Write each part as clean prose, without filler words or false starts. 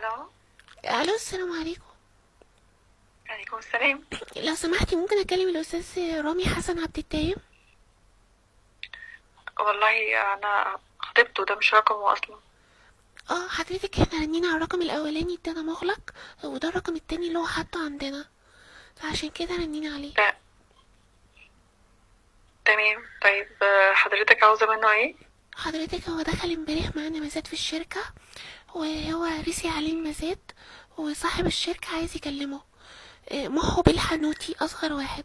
الو. الو، السلام عليكم. عليكم السلام. لو سمحتي ممكن اكلم الاستاذ رامي حسن عبد التايب؟ والله انا خطيبته، ده مش رقمه اصلا. حضرتك احنا رنينا على الرقم الاولاني ادانا مغلق، وده الرقم التاني اللي هو حاطه عندنا، فعشان كده رنينا عليه. ده تمام. طيب حضرتك عاوزة منه ايه؟ حضرتك هو دخل امبارح معانا مزاد في الشركة، وهو رسي عليه المزاد، وصاحب الشركة عايز يكلمه. محو بالحنوتي اصغر واحد.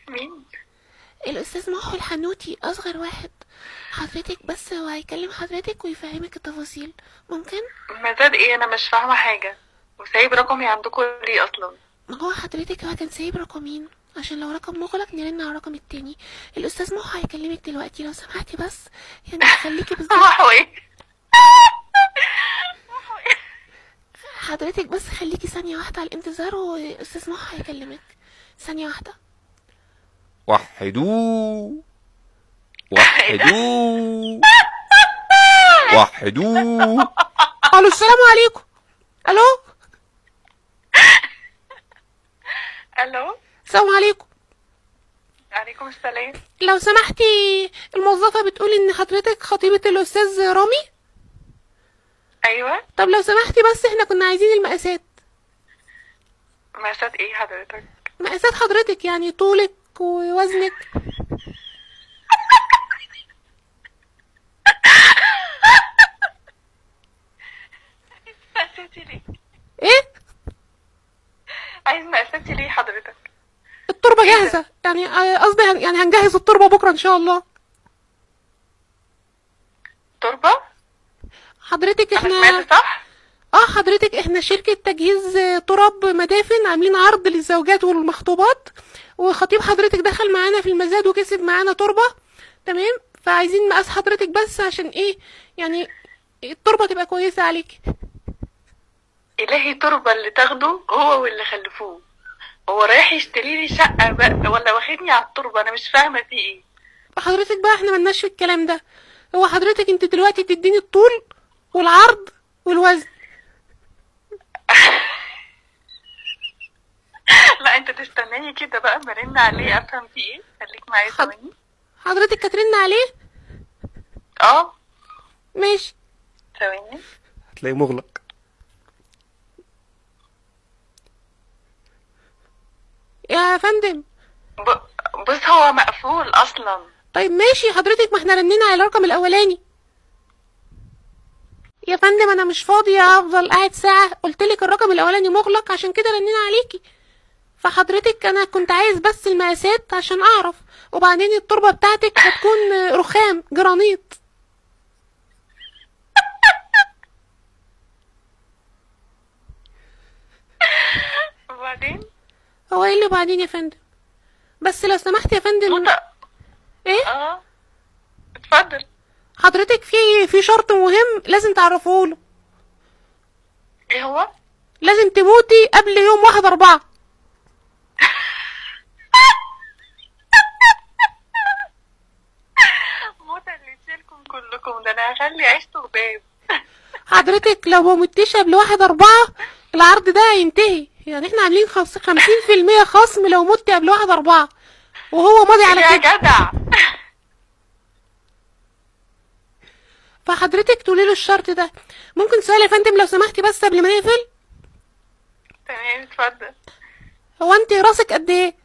مين؟ الاستاذ محو الحنوتي اصغر واحد. حضرتك بس هو هيكلم حضرتك ويفهمك التفاصيل. ممكن؟ مزاد ايه؟ انا مش فاهمة حاجة. وسايب رقمي عندكم ليه اصلا؟ ما هو حضرتك هو كان سايب رقمين عشان لو رقم مغلق نرن على الرقم التاني. الاستاذ محو هيكلمك دلوقتي لو سمحتي، بس يعني خليكي بالظبط. محو ايه؟ حضرتك بس خليكي ثانية واحدة على الانتظار، واستاذ محو هيكلمك. ثانية واحدة. وحدوه وحدوه وحدوه. الو، السلام عليكم. الو. الو. السلام عليكم. عليكم السلام. لو سمحتي، الموظفة بتقول ان حضرتك خطيبة الاستاذ رامي. ايوه. طب لو سمحتي بس احنا كنا عايزين المقاسات. مقاسات ايه حضرتك؟ مقاسات حضرتك، يعني طولك ووزنك. مقاساتي ليه؟ ايه؟ عايز مقاساتي ليه حضرتك؟ التربة إيه ده؟ جاهزة، يعني قصدي يعني هنجهز التربة بكرة ان شاء الله. تربة؟ حضرتك انا احنا سمعت صح؟ حضرتك احنا شركة تجهيز تراب مدافن، عاملين عرض للزوجات والمخطوبات، وخطيب حضرتك دخل معانا في المزاد وكسب معانا تربة. تمام، فعايزين مقاس حضرتك بس عشان ايه، يعني التربة تبقى كويسة عليك. الهي تربة اللي تاخده هو واللي خلفوه. هو رايح يشتري لي شقة بقى ولا واخدني على التربة؟ انا مش فاهمة في ايه. حضرتك بقى احنا ملناش في الكلام ده. هو حضرتك انت دلوقتي تديني الطول والعرض والوزن. لا انت تستناني كده بقى، مرن عليه افهم في ايه. خليك معايا ثواني. حضرتك كاترين عليه. اه ماشي. ثواني. هتلاقيه مغلق. يا فندم. بص هو مقفول اصلا. طيب ماشي حضرتك، ما احنا رنينا على الرقم الاولاني. يا فندم انا مش فاضية افضل قاعد ساعة، قلتلك الرقم الاولاني مغلق عشان كده رنينا عليكي. فحضرتك انا كنت عايز بس المقاسات عشان اعرف، وبعدين التربة بتاعتك هتكون رخام جرانيط. وبعدين؟ هو ايه اللي بعدين يا فندم؟ بس لو سمحت يا فندم. ايه؟ اه اتفضل. حضرتك في شرط مهم لازم تعرفوله. ايه هو؟ لازم تموتي قبل يوم 1/4. موتى اللي تشيلكم كلكم، ده انا هخلي عيشته غباب. حضرتك لو ما متيش قبل 1/4 العرض ده هينتهي، يعني احنا عاملين 50% خصم لو مت قبل 1/4، وهو ماضي على يا كده. جدع. فحضرتك تقولي له الشرط ده. ممكن سؤال يا فندم لو سمحتي بس قبل ما نقفل؟ تمام اتفضل. هو انت راسك قد ايه؟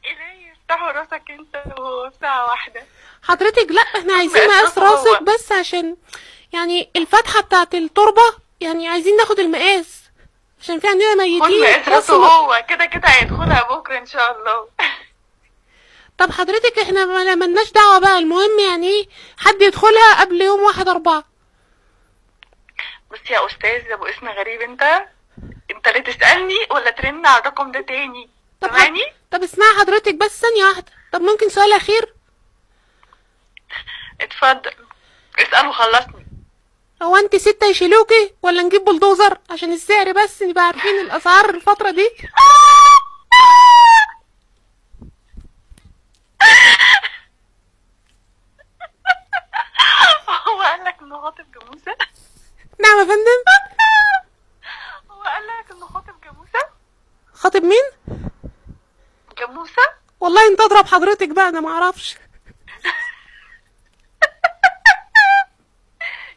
الهي يفتحوا راسك انت وهو في ساعة واحدة. حضرتك لا، احنا عايزين مقاس مقاسه هو. راسك بس عشان يعني الفتحة بتاعت التربة، يعني عايزين ناخد المقاس عشان في عندنا خد ميتين مقاس راسه راسهم. هو، كده كده هيدخلها بكرة ان شاء الله. طب حضرتك احنا ملناش دعوة بقى، المهم يعني ايه حد يدخلها قبل يوم 1/4. بص يا استاذ ابو اسم غريب، انت اللي تسألني ولا ترن على الرقم ده تاني؟ سامعني؟ طب اسمعي حضرتك بس ثانية واحدة. طب ممكن سؤال أخير؟ اتفضل اسأل وخلصني. هو انت 6 يشيلوكي ولا نجيب بلدوزر عشان السعر بس نبقى عارفين الأسعار الفترة دي؟ اكتب مين؟ جاموسة. والله انت اضرب حضرتك بقى، انا معرفش.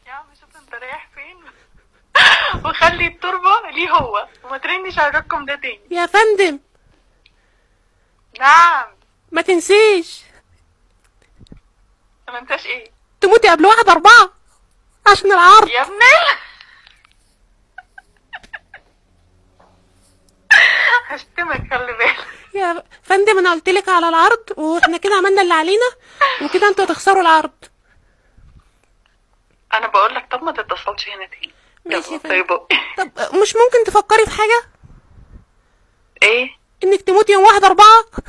يا عم شوف انت رايح فين. وخلي التربة ليه هو، وما ترنش على الرقم ده تاني. يا فندم نعم. ما تنسيش ما انتش ايه تموتي قبل 1/4 عشان العرض. يا ابني. هشتمك خلي بالك. يا فندم انا قلت لك على العرض، واحنا كده عملنا اللي علينا، وكده انتوا هتخسروا العرض. انا بقول لك طب ما تتصلش هنا تاني. ماشي يا يلا فندم. طيب. طب مش ممكن تفكري في حاجة؟ ايه؟ انك تموتي يوم 1/4؟